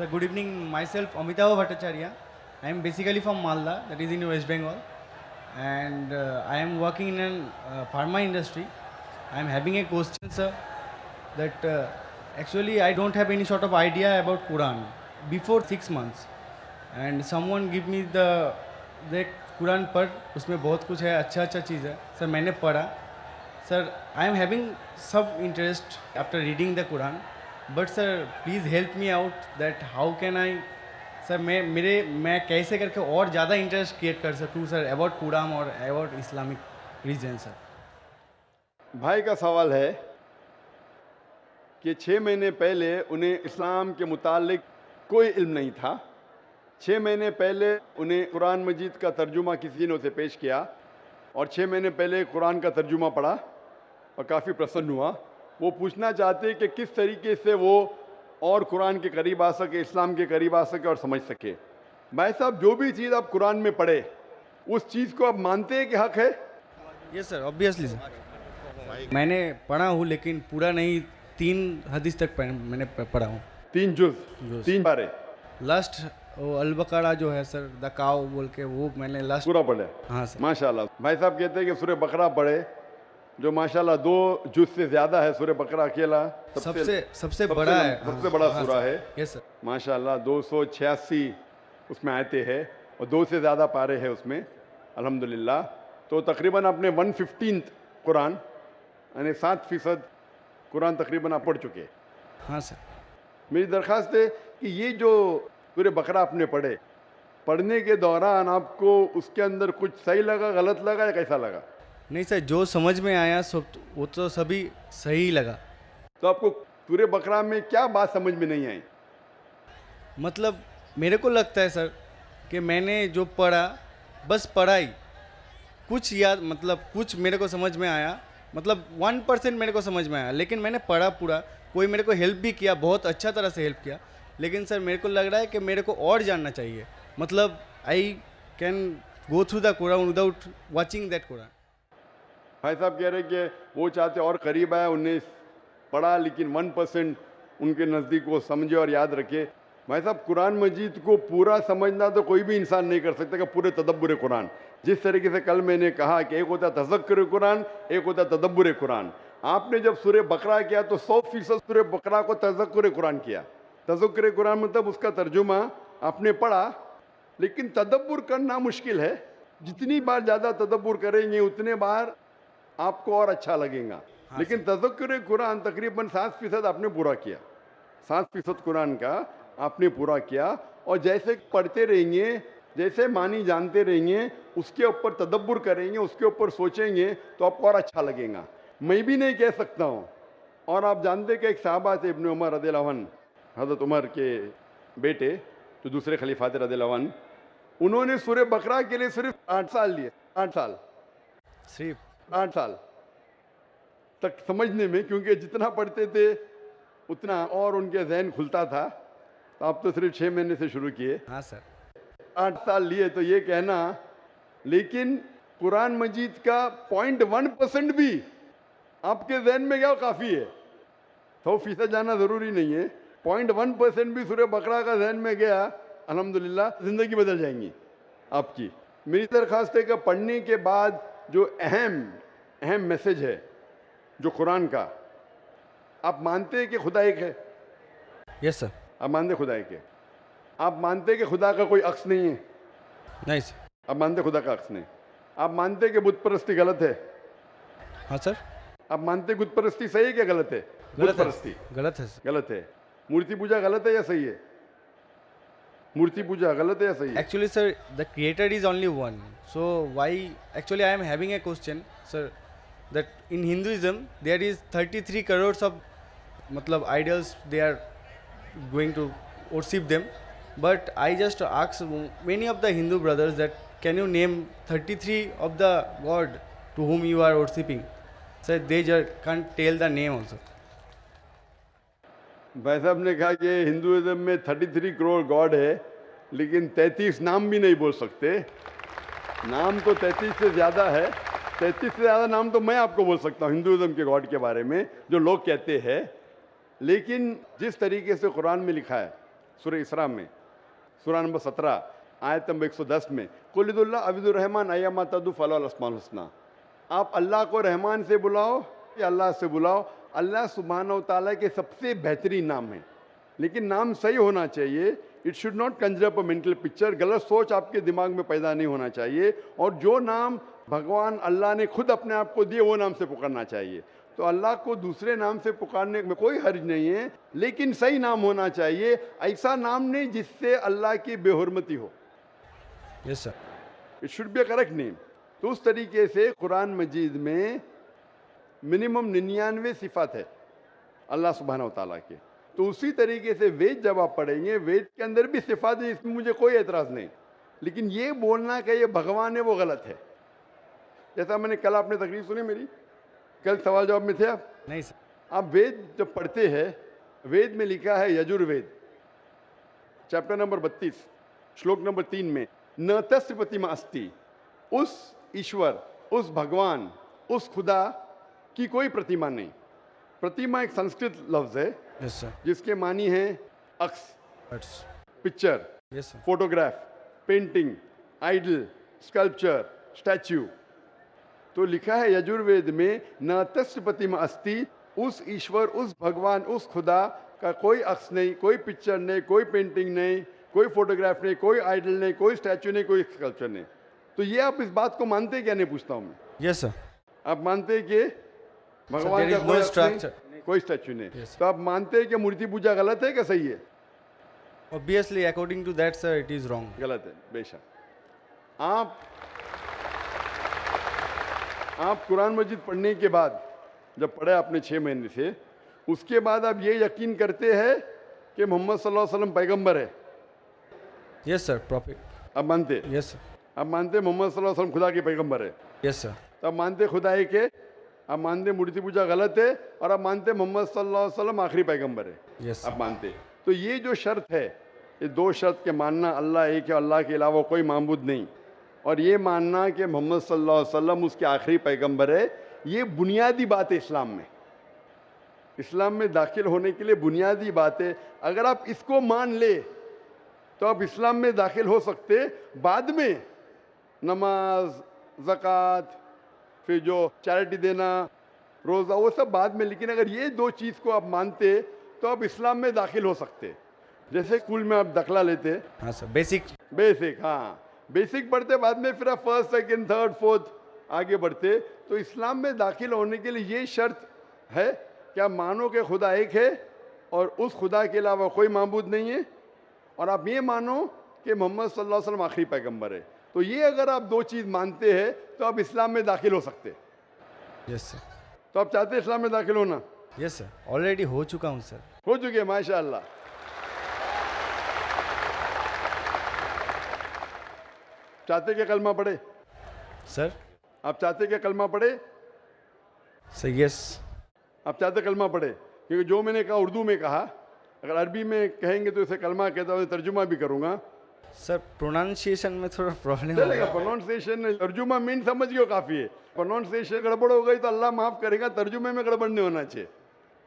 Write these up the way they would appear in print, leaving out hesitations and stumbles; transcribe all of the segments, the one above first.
So good evening. Myself Amitabh Bhattacharya. I am basically from Malda, that is in West Bengal, and I am working in an pharma industry. I am having a question, sir, that actually I don't have any sort of idea about Quran before 6 months, and someone give me the Quran पढ़ उसमें बहुत कुछ है अच्छा अच्छा चीज़ है sir मैंने पढ़ा सर आई एम हैविंग सब interest after reading the Quran but sir please help me out that how can I sir मैं कैसे करके और ज़्यादा इंटरेस्ट क्रिएट कर सकूँ सर अबाउट कुरान और अबाउट इस्लामिक रीजन सर। भाई का सवाल है कि 6 महीने पहले उन्हें इस्लाम के मुतालिक कोई इल्म नहीं था। 6 महीने पहले उन्हें कुरान मजीद का तर्जुमा किसी ने उसे पेश किया और 6 महीने पहले कुरान का तर्जुमा पढ़ा और काफ़ी प्रसन्न हुआ। वो पूछना चाहते कि किस तरीके से वो और कुरान के करीब आ सके, इस्लाम के करीब आ सके और समझ सके। भाई साहब, जो भी चीज़ आप कुरान में पढ़े उस चीज़ को आप मानते हैं कि हक है? Yes sir, obviously sir. मैंने पढ़ा हूँ लेकिन पूरा नहीं, 3 हदीस तक मैंने पढ़ा हूँ। 3 जुज़ 3 पारे लास्ट वो अल बकरा जो है सर, द काव बोल के, वो मैंने लास्ट पूरा पढ़े। हाँ सर। माशाल्लाह। भाई साहब कहते हैं कि सूरह बकरा पढ़े, जो माशाल्लाह 2 जुज़ से ज़्यादा है। सूरह बकरा अकेला सबसे बड़ा है, सबसे बड़ा सूरा है। Yes sir. माशाल्लाह 286 उसमें आयते हैं और 2 से ज़्यादा पारे हैं उसमें, अल्हम्दुलिल्लाह। तो तकरीबन आपने 1/15 कुरान यानी 7% कुरान तकरीबन आप पढ़ चुके। हाँ सर। मेरी दरख्वास्त है कि ये जो सूरह बकरा आपने पढ़ने के दौरान आपको उसके अंदर कुछ सही लगा, गलत लगा या कैसा लगा? नहीं सर, जो समझ में आया सब वो तो सभी सही लगा। तो आपको सूरह बकरा में क्या बात समझ में नहीं आई? मतलब मेरे को लगता है सर कि मैंने जो पढ़ा बस पढ़ाई, कुछ याद, मतलब कुछ मेरे को समझ में आया, मतलब 1% मेरे को समझ में आया, लेकिन मैंने पढ़ा पूरा। कोई मेरे को हेल्प भी किया, बहुत अच्छा तरह से हेल्प किया, लेकिन सर मेरे को लग रहा है कि मेरे को और जानना चाहिए। मतलब I can go through the Quran without watching that Quran. भाई साहब कह रहे कि वो चाहते और करीब आए, उन्हें पढ़ा लेकिन 1% उनके नज़दीक वो समझे और याद रखे। भाई साहब, कुरान मजीद को पूरा समझना तो कोई भी इंसान नहीं कर सकता कि पूरे तदब्बुर कुरान। जिस तरीके से कल मैंने कहा कि एक होता है तज़क्कुर कुरान, एक होता है तदब्बुर कुरान। आपने जब सूरह बकरा किया तो 100% सूरह बकरा को तज़क्कुर कुरान किया। तज़क्कुर कुरान मतलब उसका तर्जुमा आपने पढ़ा, लेकिन तदब्बुर करना मुश्किल है। जितनी बार ज़्यादा तदब्बुर करेंगे उतने बार आपको और अच्छा लगेगा। लेकिन तज़क्कुर कुरान तकरीबन 7% आपने पूरा किया। 7% कुरान का आपने पूरा किया और जैसे पढ़ते रहेंगे, जैसे मानी जानते रहेंगे, उसके ऊपर तदब्बुर करेंगे, उसके ऊपर सोचेंगे तो आपको और अच्छा लगेगा। मैं भी नहीं कह सकता हूँ। और आप जानते कि एक साहबा थे इब्न उमर रज़ियल्लाहु अन्हु, हज़रत उमर के बेटे जो दूसरे खलीफा थे रज़ियल्लाहु अन्हु, उन्होंने सूरह बकरा के लिए सिर्फ 8 साल लिए। 8 साल, सिर्फ 8 साल तक समझने में, क्योंकि जितना पढ़ते थे उतना और उनके जहन खुलता था। तो आप तो सिर्फ 6 महीने से शुरू किए। हाँ सर। 8 साल लिए, तो ये कहना, लेकिन कुरान मजीद का 0.1% भी आपके जहन में क्या काफ़ी है। 100% जाना ज़रूरी नहीं है। 0.1% भी सूरह बकरा का जहन में गया, अल्हम्दुलिल्लाह ज़िंदगी बदल जाएंगी आपकी। मेरी दरख्वास्त है कि पढ़ने के बाद जो अहम मैसेज है जो कुरान का, आप मानते हैं कि खुदा एक है? Yes sir. आप मानते खुदा एक है? आप मानते कि खुदा का कोई अक्स नहीं है? नहीं सर। आप मानते खुदा का अक्स नहीं? आप मानते कि बुत परस्ती गलत है? हाँ सर। आप मानते बुत परस्ती सही है क्या गलत है? बुत परस्ती गलत है सर। गलत है। मूर्ति पूजा गलत है या सही है? मूर्ति पूजा गलत है या सही है? Actually, sir, the creator is only one. So why? Actually, I am having a question, sir. That in Hinduism there is 33 crores of, matlab, idols. They are going to worship them. But I just ask many of the Hindu brothers that can you name 33 of the god to whom you are worshipping? Sir, they just can't tell the name also. भाई साहब ने कहा कि Hinduism में 33 crore God है, लेकिन 33 नाम भी नहीं बोल सकते। नाम तो 33 से ज़्यादा है। 33 से ज़्यादा नाम तो मैं आपको बोल सकता हूँ हिंदुइज्म के गॉड के बारे में, जो लोग कहते हैं। लेकिन जिस तरीके से कुरान में लिखा है, सूरह इसरा में, सूरह नंबर 17 आयत नंबर 110 में, कुलिदुल्ला अबिदुर रहमान अय्यमा तदु फलाल अस्माउल हुस्ना। आप अल्लाह को रहमान से बुलाओ या अल्लाह से बुलाओ, अल्लाह सुब्हानहू व तआला के सबसे बेहतरीन नाम है। लेकिन नाम सही होना चाहिए। It should not Kanjar up a mental picture. गलत सोच आपके दिमाग में पैदा नहीं होना चाहिए। और जो नाम भगवान अल्लाह ने खुद अपने आप को दिए वो नाम से पुकारना चाहिए। तो अल्लाह को दूसरे नाम से पुकारने में कोई हर्ज नहीं है, लेकिन सही नाम होना चाहिए। ऐसा नाम नहीं जिससे अल्लाह की बेहुरमती हो। Yes sir. It should be a correct name. तो उस तरीके से कुरान मजीद में मिनिमम 99 सिफात है अल्लाह सुब्हानहू व तआला के। तो उसी तरीके से वेद जब आप पढ़ेंगे, वेद के अंदर भी सिफात है, इसमें मुझे कोई एतराज़ नहीं। लेकिन ये बोलना कि ये भगवान है वो गलत है। जैसा मैंने कल, आपने तकरीर सुनी मेरी, कल सवाल जवाब में थे आप? नहीं सर। आप वेद जब पढ़ते हैं, वेद में लिखा है यजुर्वेद चैप्टर नंबर 32 श्लोक नंबर 3 में, न तस्य प्रतिमा अस्ति, उस ईश्वर, उस भगवान, उस खुदा की कोई प्रतिमा नहीं। प्रतिमा एक संस्कृत लफ्ज है यस सर। जिसके मानी है अक्स, picture, yes sir. Photograph, painting, idol, sculpture, statue. तो लिखा है यजुर्वेद में, न तस्य प्रतिमा अस्ति, उस ईश्वर, उस भगवान, उस खुदा का कोई अक्स नहीं, कोई पिक्चर नहीं, कोई पेंटिंग नहीं, कोई फोटोग्राफ नहीं, कोई आइडल नहीं, कोई स्टैच्यू नहीं, कोई स्कल्पचर नहीं। तो ये आप इस बात को मानते क्या? नहीं पूछता हूँ मैं। Yes sir. आप मानते हैं कि भगवान there का is कोई no अक्स नहीं, structure. कोई स्टैच्यू नहीं? Yes, sir. तो आप मानते हैं कि मूर्ति पूजा गलत है क्या सही है? Obviously, according to that, sir, it is wrong. गलत है बेशक। आप कुरान मजीद पढ़ने के बाद, जब पढ़े आपने 6 महीने से, उसके बाद आप ये यकीन करते हैं कि मोहम्मद सल्लल्लाहु अलैहि वसल्लम पैगंबर है? Yes sir, prophet. आप मानते? Yes sir. आप मानते मोहम्मद सल्लल्लाहु अलैहि वसल्लम खुदा के पैगंबर है? Yes sir. तो आप मानते खुदा है कि? आप मानते मूर्ति पूजा गलत है, और आप मानते मोहम्मद सल्लल्लाहु अलैहि वसल्लम आखिरी पैगंबर है? Yes आप sir. मानते? तो ये जो शर्त है, ये 2 शर्त के मानना, अल्लाह एक है, अल्लाह के अलावा कोई माबूद नहीं, और ये मानना कि मोहम्मद सल्लल्लाहु अलैहि वसल्लम उसके आखिरी पैगंबर है, ये बुनियादी बात है इस्लाम में। इस्लाम में दाखिल होने के लिए बुनियादी बात है। अगर आप इसको मान ले तो आप इस्लाम में दाखिल हो सकते। बाद में नमाज, ज़कात, फिर जो चैरिटी देना, रोज़ा, वो सब बाद में। लेकिन अगर ये 2 चीज़ को आप मानते तो आप इस्लाम में दाखिल हो सकते। जैसे स्कूल में आप दाखिला लेते, हाँ सर, बेसिक। हाँ, बेसिक पढ़ते, बाद में फिर आप 1st, 2nd, 3rd, 4th आगे बढ़ते। तो इस्लाम में दाखिल होने के लिए ये शर्त है कि आप मानो कि खुदा एक है और उस खुदा के अलावा कोई माबूद नहीं है, और आप ये मानो कि मोहम्मद सल्लल्लाहु अलैहि वसल्लम आखिरी पैगंबर है। तो ये अगर आप 2 चीज़ मानते हैं तो आप इस्लाम में दाखिल हो सकते। Yes sir. तो आप चाहते हैं इस्लाम में दाखिल होना? यस सर, ऑलरेडी हो चुका हूँ सर। हो चुके, माशाअल्लाह। चाहते क्या कलमा पढ़े? सर। आप चाहते क्या कलमा पढ़े? Sir yes. आप चाहते कलमा पढ़े? क्योंकि जो मैंने कहा उर्दू में कहा, अगर अरबी में कहेंगे तो इसे कलमा कहता हूँ, तर्जुमा भी करूँगा। सर प्रोनाउंसिएशन में थोड़ा प्रॉब्लम चलेगा, प्रोनाउंसिएशन, तर्जुमा मीन समझ गए काफ़ी है। प्रोनाउंसिएशन गड़बड़ हो गई तो अल्लाह माफ़ करेगा, तर्जुमे में गड़बड़ नहीं होना चाहिए।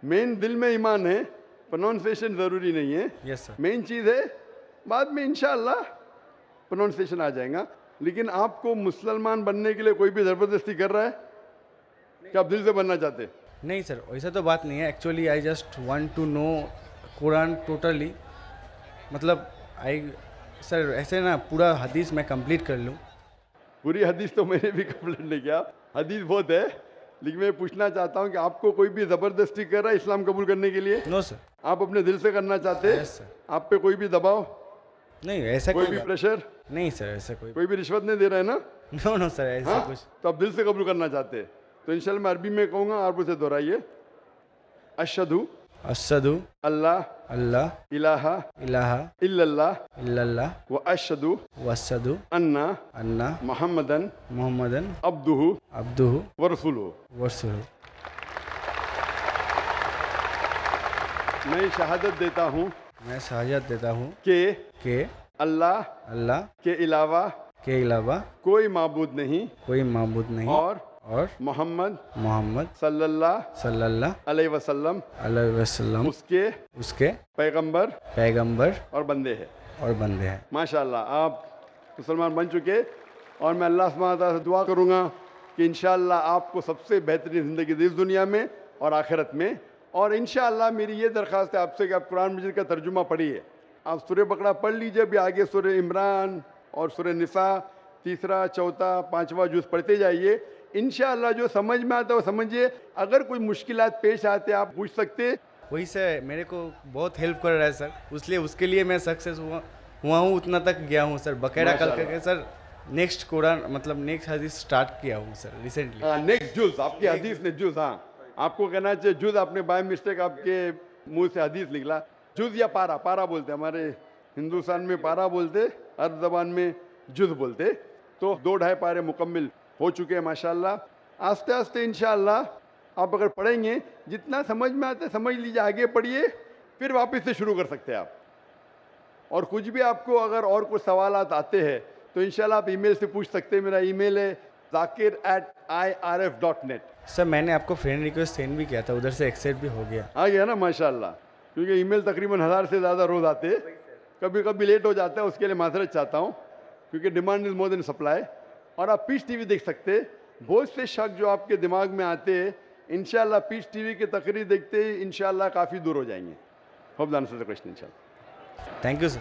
मेन दिल में ईमान है, प्रोनाउंसिएशन ज़रूरी नहीं है। Yes sir. मेन चीज़ है, बाद में इंशाअल्लाह प्रोनाउंसिएशन आ जाएगा। लेकिन आपको मुसलमान बनने के लिए कोई भी ज़बरदस्ती कर रहा है कि आप दिल से बनना चाहते? नहीं सर, वैसा तो बात नहीं है। Actually I just want to know Quran totally. मतलब सर ऐसे ना पूरा हदीस मैं कंप्लीट कर लूँ। पूरी हदीस तो मैंने भी कंप्लीट नहीं किया, हदीस बहुत है। लेकिन मैं पूछना चाहता हूँ कि आपको कोई भी ज़बरदस्ती कर रहा है इस्लाम कबूल करने के लिए? No sir. आप अपने दिल से करना चाहते हैं? Yes sir. आप पे कोई भी दबाव, नहीं ऐसा कोई भी प्रेशर, नहीं सर, ऐसा कोई भी रिश्वत नहीं दे रहा है ना? नो सर, ऐसा हाँ? कुछ। तो आप दिल से कबूल करना चाहते हैं तो इंशाल्लाह मैं अरबी में कहूँगा, आप उसे दोहराइए। अशहदु अशहदु अल्लाह अल्लाह इलाहा इलाहा इल्लल्लाह इल्लल्लाह व अशहदु व अशहदु अन्ना अन्ना मुहम्मदन मुहम्मदन अब्दुहु अब्दुहु व रसूलुहु। व रसूलुहु। मैं शहादत देता हूँ मैं शहादत देता हूँ कि अल्लाह के अलावा के अलावा कोई माबूद नहीं कोई माबूद नहीं और और मोहम्मद मोहम्मद सल्लल्लाहु सल्लल्लाहु अलैहि वसल्लम अलैहि वसल्लम उसके उसके पैगंबर पैगंबर और बंदे हैं। और बंदे हैं। माशाल्लाह आप मुसलमान बन चुके और मैं अल्लाह सुब्हानहू व तआला से दुआ करूँगा कि इंशाअल्लाह आपको सबसे बेहतरीन ज़िंदगी दे इस दुनिया में और आखिरत में। और इंशाअल्लाह मेरी ये दरख्वास्त है आपसे कि आप कुरान मजीद का तर्जुमा पढ़िए। आप सूरह बकरा पढ़ लीजिए, अभी आगे सूरह इमरान और सूरह निसा तीसरा चौथा पांचवा जुज़ पढ़ते जाइए। इंशाअल्लाह जो समझ में आता है वो समझिए। अगर कोई मुश्किलात पेश आते आप पूछ सकते। वही सर मेरे को बहुत हेल्प कर रहा है सर, इसलिए उसके लिए मैं सक्सेस हुआ हूँ, उतना तक गया हूँ सर। बकायदा कल माशाल्लाह। करके सर नेक्स्ट कुरान मतलब नेक्स्ट हदीस स्टार्ट किया हूँ सर रिसेंटली। हाँ नेक्स्ट जुज़ आपकी हदीस ने जुज़, हाँ आपको कहना चाहिए जुज़, आपने बाय मिस्टेक आपके मुंह से हदीस निकला। जुज़ या पारा, पारा बोलते हमारे हिंदुस्तान में पारा बोलते, अरब ज़बान में जुज़ बोलते। तो 2-2.5 पारे मुकम्मिल हो चुके हैं माशाल्लाह। आस्ते आस्ते इंशाअल्लाह आप अगर पढ़ेंगे जितना समझ में आता है समझ लीजिए, आगे पढ़िए, फिर वापस से शुरू कर सकते हैं आप। और कुछ भी आपको अगर और कुछ सवालात आते हैं तो इंशाल्लाह आप ईमेल से पूछ सकते हैं। मेरा ईमेल है zakir@irf.net। सर मैंने आपको फ्रेंड रिक्वेस्ट सेंड भी किया था, उधर से एक्सेप्ट भी हो गया। आ गया ना माशाल्लाह, क्योंकि ईमेल तकरीबन 1000 से ज़्यादा रोज़ आते हैं, कभी कभी लेट हो जाता है, उसके लिए माजरत चाहता हूँ क्योंकि demand is more than supply. और आप पीस टीवी देख सकते हैं। बहुत से शक जो आपके दिमाग में आते हैं इंशाल्लाह पीस टीवी के तकरीर देखते ही इंशाल्लाह काफ़ी दूर हो जाएंगे। Hope the answer the question इंशाल्लाह। Thank you sir.